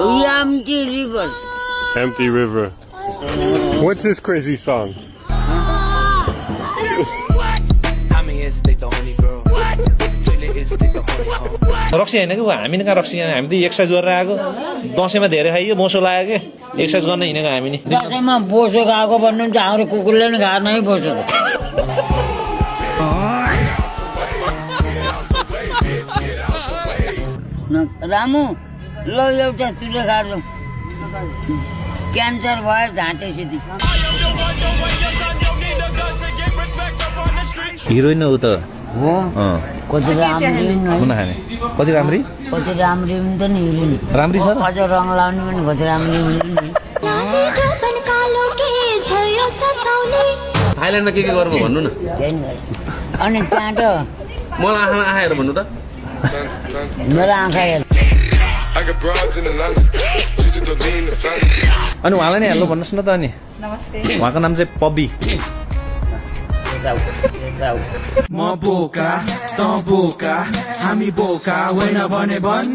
Empty river. Empty river. What's this crazy song? रक्सी हैन के हामी कहाँ रक्सी हामी त एक्सर्साइज गरेर आएको दशैंमा धेरै खाइयो बोसो लाग्यो के एक्सर्साइज गर्न हिँडेको हामी नि दशैंमा बोसो खाएको भन्नु चाहिँ हाम्रो कुकुरले नि खाएन है बोसो रामु ल एउटा चुले खानु क्यान्सर भयो झाँटेपछि हिरोइन हो त हो कति राम्री कति राम्री पनि त नि हिरोइन राम्री छ अझ रङ लाउने पनि कति राम्री हुन्छ थाइल्यान्डमा के गर्नु भन्नु न अनि त्यहाँ त मलाई आँखा आएर भन्नु त मेरो आँखा हेर अनि उहाँलाई नि हेलो भन्नुहोस् न त अनि नमस्ते उहाँको नाम चाहिँ पब्बी म बोका त बोका हामी बोका होइन भने भन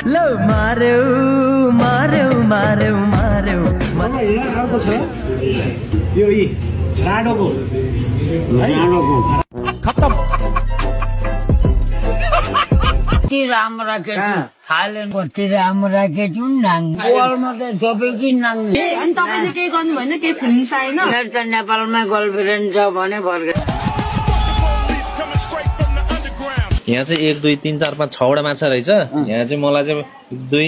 ल मार्यौ मार्यौ मार्यौ मार्यौ अर्को छ यो राडोको खत्तम कति राम्रो राखेको थाइल्यान्ड कति राम्रो राखेको नाङ्गे गोलमा त सबै कि नाङ्गे अनि तपाईले केही गर्नु भएन केही फिलिङ छैन मेरो त नेपालमै गर्लफ्रेन्ड छ भने फर्के यहाँ चाहिँ 1 2 3 4 5 6 वटा माछा रहेछ यहाँ चाहिँ मलाई चाहिँ 2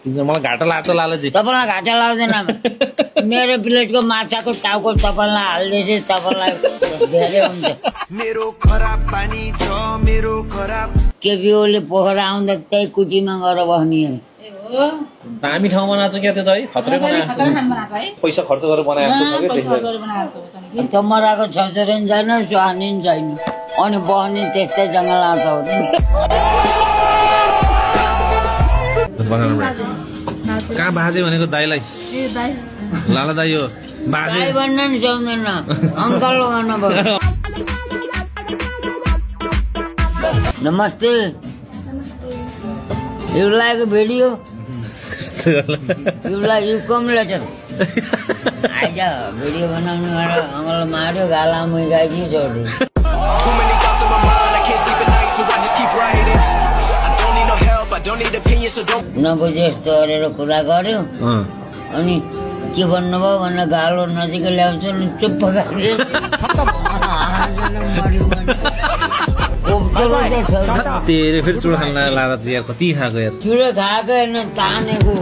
3 मलाई घाटा लाग्छ लालजी तपाईलाई घाटा लाग्दैन मेरो प्लेटको माछाको टाउको तपाईलाई हाल्दैछ तपाईलाई धेरै हुन्छ मेरो खराब पानी छ मेरो खराब केपीओले पोखरा आउँदा त्यही कुटीमा गएर बस्ने दामी ठाउँमा नाच्छ क्या त्यो त है खतरै बनाएको पैसा खर्च गरेर बनाएको छ के चमराको छोरी छैन सुहानी छैन अनि बस्ने त्यस्तै जङ्गल आउँछ कहाँ बाजे भनेको दाइलाई लाला दाइ हो बाजे भन्न नि सक्दैन अङ्कल भन्न पर्छ नमस्ते You like a video? You like you come later. आजा भिडियो बनाउनु वाला अमल मार्यो गाला मै गाइजी छोड्यो नबुझे यस्तो गरेर कुरा गर्यो अनि के भन्नुभयो भनेर गालो नजिकै ल्याउँछु नि चुप्प गाड्यो तेरे फेरि चुडा खान लाँदा चाहिँ यार कति खाएको यार चुडा खाएको हेर्न तानेको